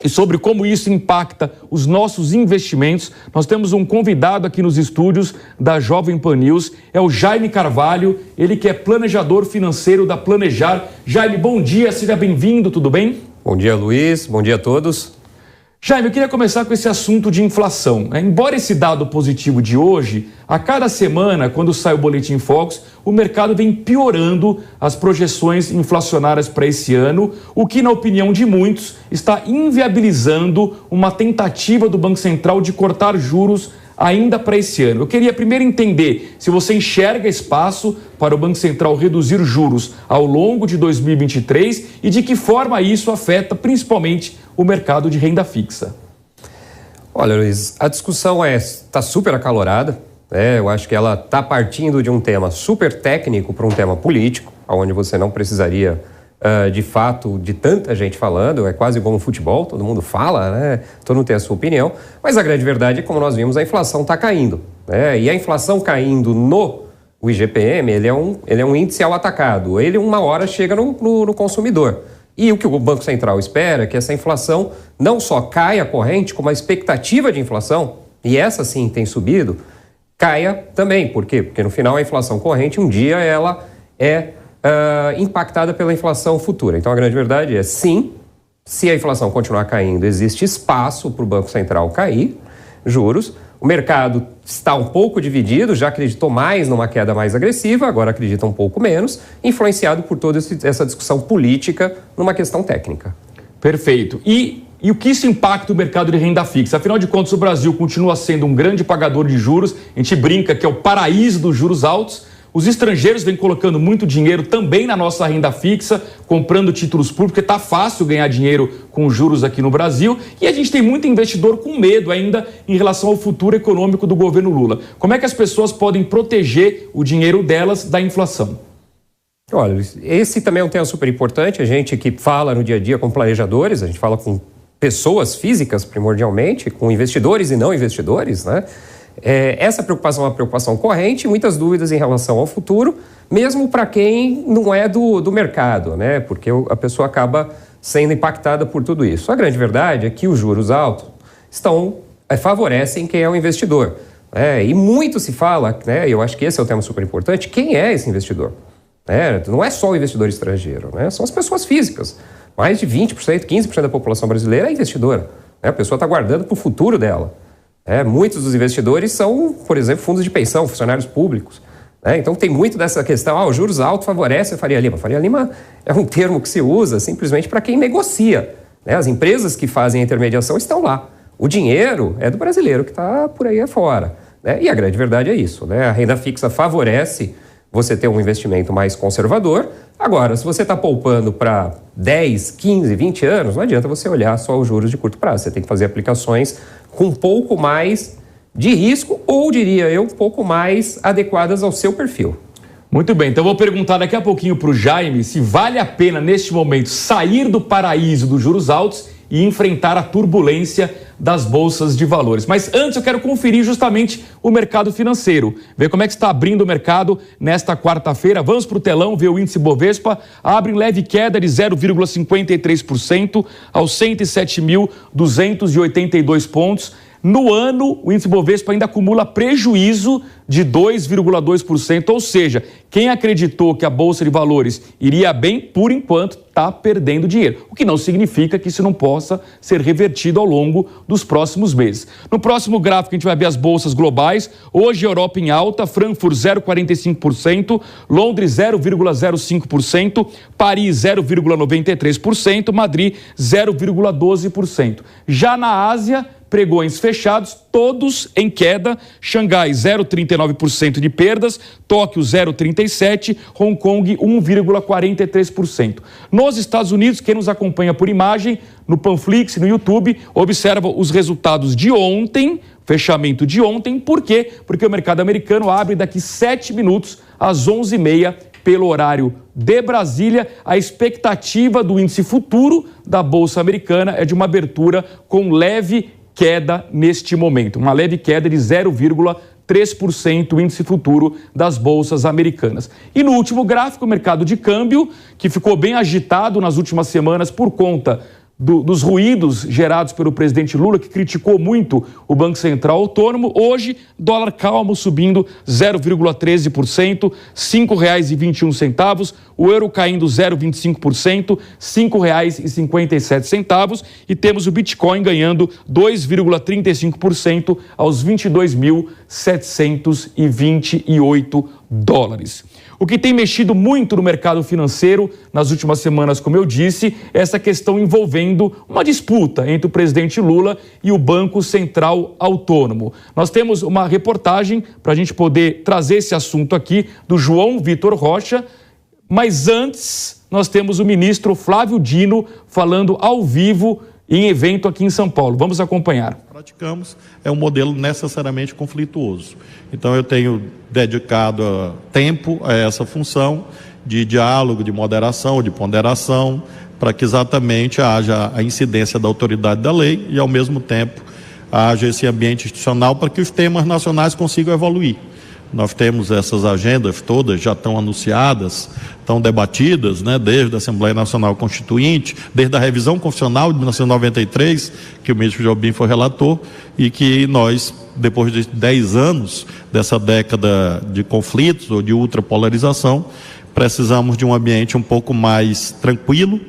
e sobre como isso impacta os nossos investimentos, nós temos um convidado aqui nos estúdios da Jovem Pan News, é o Jaime Carvalho, ele que é planejador financeiro da Planejar. Jaime, bom dia, seja bem-vindo, tudo bem? Bom dia, Luiz, bom dia a todos. Jaime, eu queria começar com esse assunto de inflação. Embora esse dado positivo de hoje, a cada semana, quando sai o Boletim Focus, o mercado vem piorando as projeções inflacionárias para esse ano, o que, na opinião de muitos, está inviabilizando uma tentativa do Banco Central de cortar juros ainda para esse ano. Eu queria primeiro entender se você enxerga espaço para o Banco Central reduzir juros ao longo de 2023 e de que forma isso afeta principalmente o mercado de renda fixa. Olha, Luiz, a discussão está super acalorada. Eu acho que ela está partindo de um tema super técnico para um tema político, onde você não precisaria, de fato, de tanta gente falando. É quase como futebol, todo mundo fala, né? Todo mundo tem a sua opinião. Mas a grande verdade é que, como nós vimos, a inflação está caindo. E a inflação caindo o IGPM, ele é um índice ao atacado. Ele, uma hora, chega no consumidor. E o que o Banco Central espera é que essa inflação não só caia corrente, como a expectativa de inflação, e essa sim tem subido, caia também. Por quê? Porque no final a inflação corrente, um dia ela é impactada pela inflação futura. Então a grande verdade é sim, se a inflação continuar caindo, existe espaço para o Banco Central cair juros. O mercado está um pouco dividido, já acreditou mais numa queda mais agressiva, agora acredita um pouco menos, influenciado por toda essa discussão política numa questão técnica. Perfeito. E o que isso impacta o mercado de renda fixa? Afinal de contas, o Brasil continua sendo um grande pagador de juros, a gente brinca que é o paraíso dos juros altos. Os estrangeiros vêm colocando muito dinheiro também na nossa renda fixa, comprando títulos públicos, porque está fácil ganhar dinheiro com juros aqui no Brasil. E a gente tem muito investidor com medo ainda em relação ao futuro econômico do governo Lula. Como é que as pessoas podem proteger o dinheiro delas da inflação? Olha, esse também é um tema super importante. A gente que fala no dia a dia com planejadores, a gente fala com pessoas físicas primordialmente, com investidores e não investidores, né? Essa preocupação é uma preocupação corrente, muitas dúvidas em relação ao futuro, mesmo para quem não é do mercado, né? Porque a pessoa acaba sendo impactada por tudo isso. A grande verdade é que os juros altos favorecem quem é o investidor. E muito se fala, né? Eu acho que esse é o tema super importante, quem é esse investidor? Não é só o investidor estrangeiro, né? São as pessoas físicas. Mais de 20%, 15% da população brasileira é investidora. A pessoa está guardando para o futuro dela. Muitos dos investidores são, por exemplo, fundos de pensão, funcionários públicos. Então tem muito dessa questão, os juros altos favorecem a Faria Lima. Faria Lima é um termo que se usa simplesmente para quem negocia. As empresas que fazem a intermediação estão lá. O dinheiro é do brasileiro que está por aí afora. E a grande verdade é isso. A renda fixa favorece você ter um investimento mais conservador. Agora, se você está poupando para 10, 15, 20 anos, não adianta você olhar só os juros de curto prazo. Você tem que fazer aplicações com um pouco mais de risco ou, diria eu, um pouco mais adequadas ao seu perfil. Muito bem, então vou perguntar daqui a pouquinho para o Jaime se vale a pena, neste momento, sair do paraíso dos juros altos e enfrentar a turbulência das bolsas de valores. Mas antes eu quero conferir justamente o mercado financeiro, ver como é que está abrindo o mercado nesta quarta-feira. Vamos para o telão ver o índice Bovespa, abre em leve queda de 0,53% aos 107.282 pontos. No ano, o índice Bovespa ainda acumula prejuízo de 2,2%, ou seja, quem acreditou que a Bolsa de Valores iria bem, por enquanto, está perdendo dinheiro. O que não significa que isso não possa ser revertido ao longo dos próximos meses. No próximo gráfico, a gente vai ver as bolsas globais. Hoje, Europa em alta, Frankfurt 0,45%, Londres 0,05%, Paris 0,93%, Madrid 0,12%. Já na Ásia, pregões fechados, todos em queda. Xangai 0,39% de perdas, Tóquio 0,37%, Hong Kong 1,43%. Nos Estados Unidos, quem nos acompanha por imagem, no Panflix, no YouTube, observa os resultados de ontem, fechamento de ontem. Por quê? Porque o mercado americano abre daqui 7 minutos, às 11h30, pelo horário de Brasília. A expectativa do índice futuro da Bolsa Americana é de uma abertura com leve queda neste momento, uma leve queda de 0,3% o índice futuro das bolsas americanas. E no último gráfico, o mercado de câmbio, que ficou bem agitado nas últimas semanas por conta dos ruídos gerados pelo presidente Lula, que criticou muito o Banco Central Autônomo. Hoje, dólar calmo subindo 0,13%, R$ 5,21. O euro caindo 0,25%, R$ 5,57. E temos o Bitcoin ganhando 2,35% aos 22.728 dólares. O que tem mexido muito no mercado financeiro nas últimas semanas, como eu disse, é essa questão envolvendo uma disputa entre o presidente Lula e o Banco Central Autônomo. Nós temos uma reportagem para a gente poder trazer esse assunto aqui do João Vitor Rocha, mas antes nós temos o ministro Flávio Dino falando ao vivo em evento aqui em São Paulo. Vamos acompanhar. Praticamos é um modelo necessariamente conflituoso. Então eu tenho dedicado tempo a essa função de diálogo, de moderação, de ponderação, para que exatamente haja a incidência da autoridade da lei e ao mesmo tempo haja esse ambiente institucional para que os temas nacionais consigam evoluir. Nós temos essas agendas todas, já estão anunciadas, estão debatidas, desde a Assembleia Nacional Constituinte, desde a revisão constitucional de 1993, que o ministro Jobim foi relator, e que nós, depois de 10 anos dessa década de conflitos ou de ultrapolarização, precisamos de um ambiente um pouco mais tranquilo,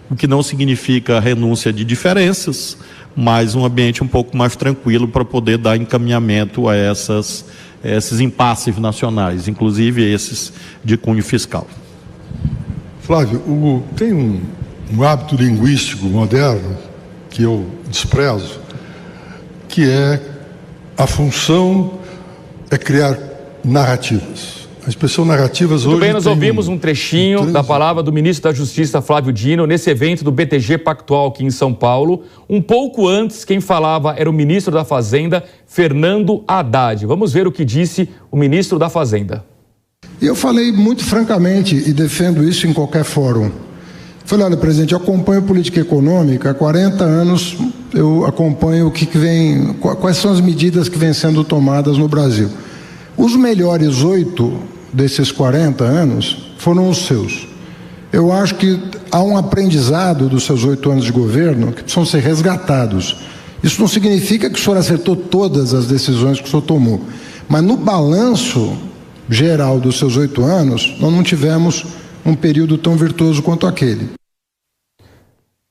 o que não significa renúncia de diferenças, mas um ambiente um pouco mais tranquilo para poder dar encaminhamento a esses impasses nacionais, inclusive esses de cunho fiscal. Flávio, tem um hábito linguístico moderno que eu desprezo, que é a função é criar narrativas. A expressão narrativas hoje... Muito bem, nós ouvimos um trechinho da palavra do ministro da Justiça, Flávio Dino, nesse evento do BTG Pactual aqui em São Paulo. Um pouco antes, quem falava era o ministro da Fazenda, Fernando Haddad. Vamos ver o que disse o ministro da Fazenda. Eu falei muito francamente, e defendo isso em qualquer fórum. Falei, olha, presidente, eu acompanho política econômica há 40 anos, eu acompanho quais são as medidas que vêm sendo tomadas no Brasil. Os melhores 8 desses 40 anos foram os seus. Eu acho que há um aprendizado dos seus 8 anos de governo que precisam ser resgatados. Isso não significa que o senhor acertou todas as decisões que o senhor tomou, mas no balanço geral dos seus 8 anos, nós não tivemos um período tão virtuoso quanto aquele.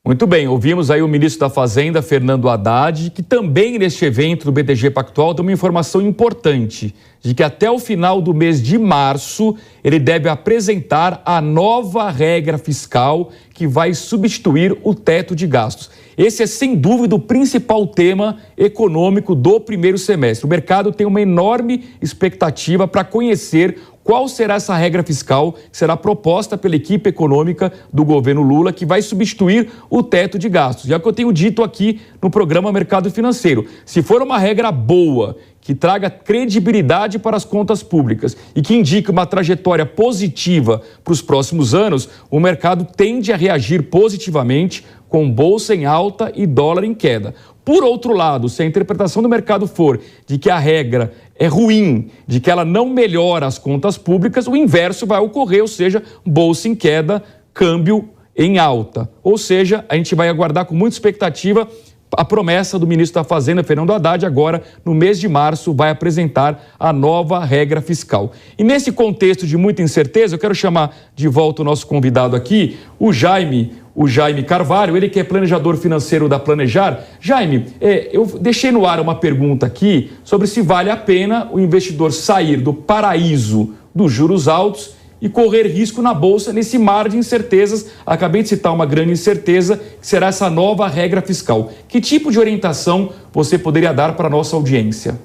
Muito bem, ouvimos aí o ministro da Fazenda, Fernando Haddad, que também neste evento do BTG Pactual tem uma informação importante, de que até o final do mês de março ele deve apresentar a nova regra fiscal que vai substituir o teto de gastos. Esse é, sem dúvida, o principal tema econômico do primeiro semestre. O mercado tem uma enorme expectativa para conhecer qual será essa regra fiscal que será proposta pela equipe econômica do governo Lula, que vai substituir o teto de gastos. Já que eu tenho dito aqui no programa Mercado Financeiro, se for uma regra boa, que traga credibilidade para as contas públicas e que indique uma trajetória positiva para os próximos anos, o mercado tende a reagir positivamente com bolsa em alta e dólar em queda. Por outro lado, se a interpretação do mercado for de que a regra é ruim, de que ela não melhora as contas públicas, o inverso vai ocorrer, ou seja, bolsa em queda, câmbio em alta. Ou seja, a gente vai aguardar com muita expectativa a promessa do ministro da Fazenda, Fernando Haddad, agora no mês de março vai apresentar a nova regra fiscal. E nesse contexto de muita incerteza, eu quero chamar de volta o nosso convidado aqui, o Jaime Carvalho, ele que é planejador financeiro da Planejar. Jaime, eu deixei no ar uma pergunta aqui sobre se vale a pena o investidor sair do paraíso dos juros altos e correr risco na Bolsa nesse mar de incertezas. Acabei de citar uma grande incerteza, que será essa nova regra fiscal. Que tipo de orientação você poderia dar para a nossa audiência?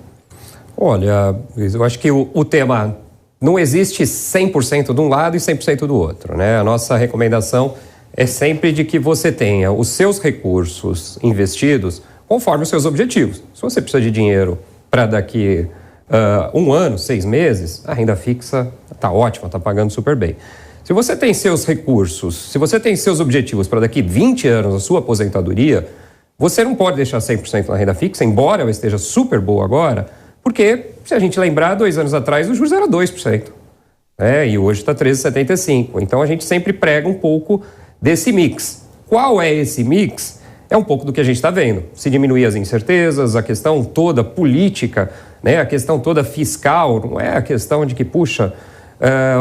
Olha, eu acho que o tema não existe 100% de um lado e 100% do outro, né? A nossa recomendação é sempre de que você tenha os seus recursos investidos conforme os seus objetivos. Se você precisa de dinheiro para daqui um ano, 6 meses, a renda fixa está ótima, está pagando super bem. Se você tem seus recursos, se você tem seus objetivos para daqui 20 anos, a sua aposentadoria, você não pode deixar 100% na renda fixa, embora ela esteja super boa agora, porque, se a gente lembrar, 2 anos atrás os juros era 2%, e hoje está 13,75%. Então, a gente sempre prega um pouco desse mix. Qual é esse mix? É um pouco do que a gente está vendo. Se diminuir as incertezas, a questão toda política, né, a questão toda fiscal, não é a questão de que, puxa,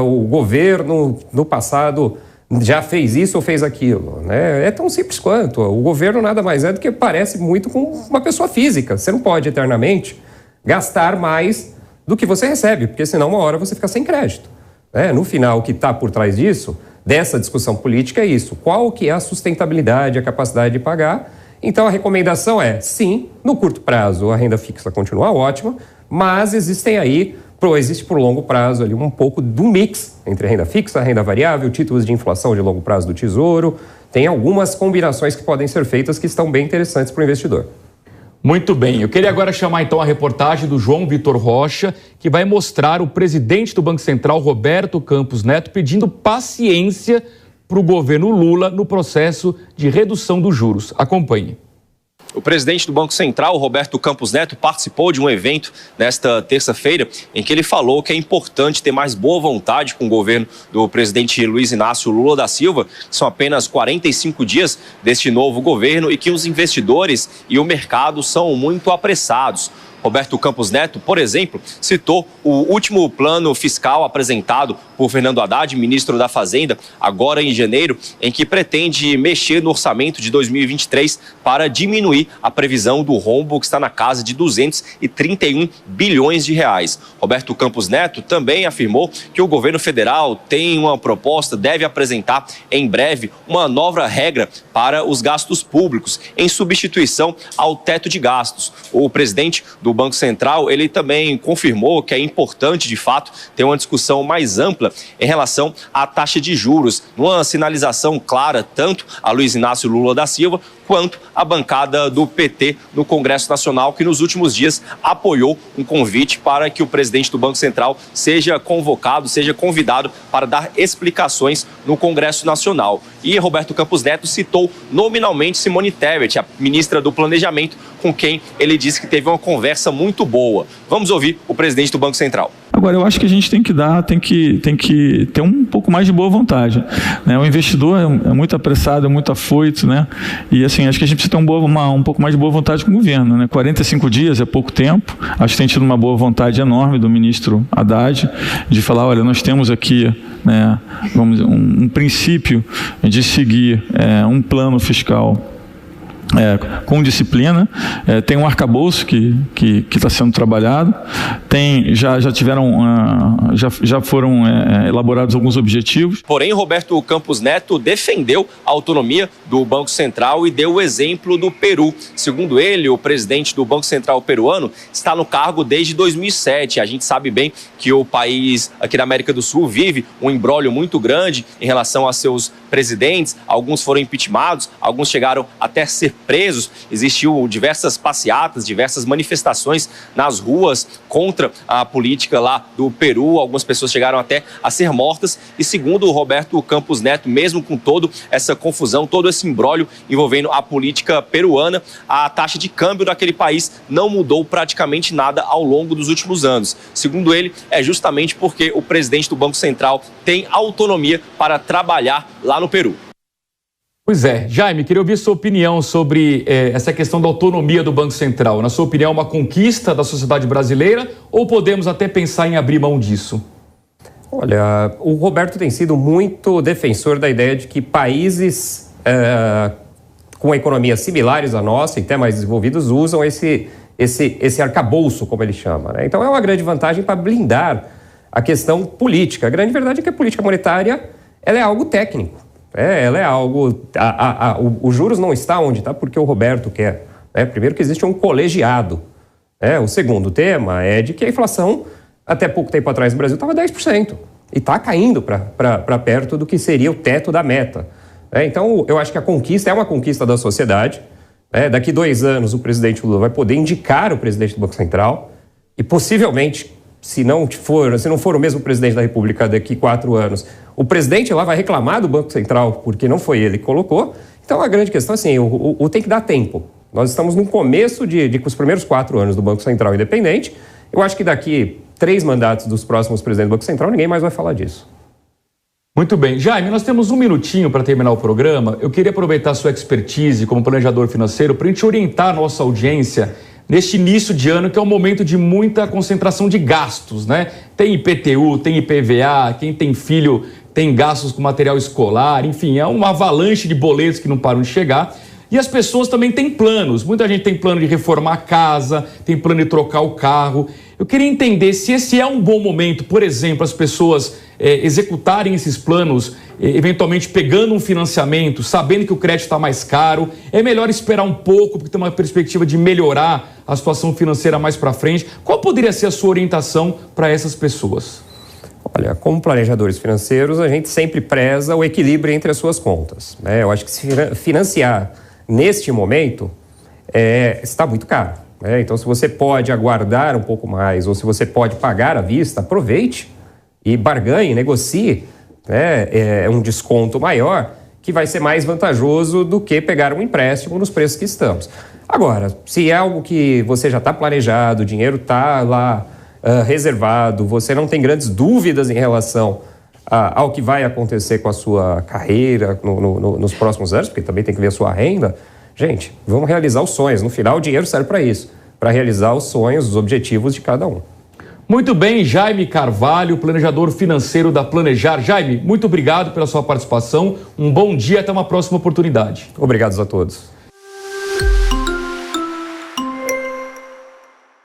o governo no passado já fez isso ou fez aquilo, né? É tão simples quanto. O governo nada mais é do que parece muito com uma pessoa física. Você não pode eternamente gastar mais do que você recebe, porque senão uma hora você fica sem crédito. No final, o que está por trás disso, dessa discussão política, é isso. Qual que é a sustentabilidade, a capacidade de pagar? Então, a recomendação é, sim, no curto prazo, a renda fixa continua ótima, mas existe por longo prazo ali um pouco do mix entre a renda fixa, a renda variável, títulos de inflação de longo prazo do Tesouro. Tem algumas combinações que podem ser feitas que estão bem interessantes para o investidor. Muito bem, eu queria agora chamar então a reportagem do João Vitor Rocha, que vai mostrar o presidente do Banco Central, Roberto Campos Neto, pedindo paciência para o governo Lula no processo de redução dos juros. Acompanhe. O presidente do Banco Central, Roberto Campos Neto, participou de um evento nesta terça-feira em que ele falou que é importante ter mais boa vontade com o governo do presidente Luiz Inácio Lula da Silva, que são apenas 45 dias deste novo governo e que os investidores e o mercado são muito apressados. Roberto Campos Neto, por exemplo, citou o último plano fiscal apresentado por Fernando Haddad, ministro da Fazenda, agora em janeiro, em que pretende mexer no orçamento de 2023 para diminuir a previsão do rombo que está na casa de 231 bilhões de reais. Roberto Campos Neto também afirmou que o governo federal tem uma proposta, deve apresentar em breve uma nova regra para os gastos públicos, em substituição ao teto de gastos. O presidente do Banco Central, ele também confirmou que é importante, de fato, ter uma discussão mais ampla em relação à taxa de juros, numa sinalização clara tanto a Luiz Inácio Lula da Silva quanto a bancada do PT no Congresso Nacional, que nos últimos dias apoiou um convite para que o presidente do Banco Central seja convocado, seja convidado para dar explicações no Congresso Nacional. E Roberto Campos Neto citou nominalmente Simone Tebet, a ministra do Planejamento, com quem ele disse que teve uma conversa muito boa. Vamos ouvir o presidente do Banco Central. Agora, eu acho que a gente tem que ter um pouco mais de boa vontade, né? O investidor é muito apressado, é muito afoito, né? E assim, acho que a gente precisa ter um pouco mais de boa vontade com o governo, né? 45 dias é pouco tempo. Acho que tem tido uma boa vontade enorme do ministro Haddad de falar, olha, nós temos aqui, né, um princípio de seguir um plano fiscal com disciplina, tem um arcabouço que está sendo trabalhado, já foram elaborados alguns objetivos. Porém, Roberto Campos Neto defendeu a autonomia do Banco Central e deu o exemplo do Peru. Segundo ele, o presidente do Banco Central peruano está no cargo desde 2007. A gente sabe bem que o país aqui da América do Sul vive um imbróglio muito grande em relação a seus presidentes. Alguns foram impeachmentados, alguns chegaram até ser presos. Existiu diversas passeatas, diversas manifestações nas ruas contra a política lá do Peru. Algumas pessoas chegaram até a ser mortas. E segundo o Roberto Campos Neto, mesmo com toda essa confusão, todo esse imbróglio envolvendo a política peruana, a taxa de câmbio daquele país não mudou praticamente nada ao longo dos últimos anos. Segundo ele, é justamente porque o presidente do Banco Central tem autonomia para trabalhar lá no Peru. Pois é. Jaime, queria ouvir sua opinião sobre essa questão da autonomia do Banco Central. Na sua opinião, uma conquista da sociedade brasileira ou podemos até pensar em abrir mão disso? Olha, o Roberto tem sido muito defensor da ideia de que países com economias similares à nossa e até mais desenvolvidos usam esse arcabouço, como ele chama, né? Então é uma grande vantagem para blindar a questão política. A grande verdade é que a política monetária ela é algo técnico. Ela é algo... Os juros não está onde está porque o Roberto quer. Primeiro que existe um colegiado. O segundo tema é de que a inflação, até pouco tempo atrás no Brasil, estava 10%. E está caindo para perto do que seria o teto da meta. Então, eu acho que a conquista é uma conquista da sociedade. Daqui 2 anos, o presidente Lula vai poder indicar o presidente do Banco Central e possivelmente, se não for o mesmo presidente da República daqui 4 anos, o presidente lá vai reclamar do Banco Central porque não foi ele que colocou. Então, a grande questão é assim, tem que dar tempo. Nós estamos no começo de os primeiros 4 anos do Banco Central independente. Eu acho que daqui 3 mandatos dos próximos presidentes do Banco Central, ninguém mais vai falar disso. Muito bem. Jaime, nós temos um minutinho para terminar o programa. Eu queria aproveitar a sua expertise como planejador financeiro para a gente orientar a nossa audiência neste início de ano, que é um momento de muita concentração de gastos, né? Tem IPTU, tem IPVA, quem tem filho tem gastos com material escolar, enfim, é uma avalanche de boletos que não param de chegar. E as pessoas também têm planos. Muita gente tem plano de reformar a casa, tem plano de trocar o carro. Eu queria entender se esse é um bom momento, por exemplo, as pessoas executarem esses planos, eventualmente pegando um financiamento, sabendo que o crédito está mais caro. É melhor esperar um pouco, porque tem uma perspectiva de melhorar a situação financeira mais para frente. Qual poderia ser a sua orientação para essas pessoas? Olha, como planejadores financeiros, a gente sempre preza o equilíbrio entre as suas contas, né? Eu acho que se financiar neste momento está muito caro, né? Então, se você pode aguardar um pouco mais ou se você pode pagar à vista, aproveite e barganhe, negocie, né? Um desconto maior que vai ser mais vantajoso do que pegar um empréstimo nos preços que estamos. Agora, se é algo que você já está planejado, o dinheiro está lá reservado, você não tem grandes dúvidas em relação ao que vai acontecer com a sua carreira nos próximos anos, porque também tem que ver a sua renda, gente, vamos realizar os sonhos. No final, o dinheiro serve para isso, para realizar os sonhos, os objetivos de cada um. Muito bem, Jaime Carvalho, planejador financeiro da Planejar. Jaime, muito obrigado pela sua participação, um bom dia, até uma próxima oportunidade. Obrigado a todos.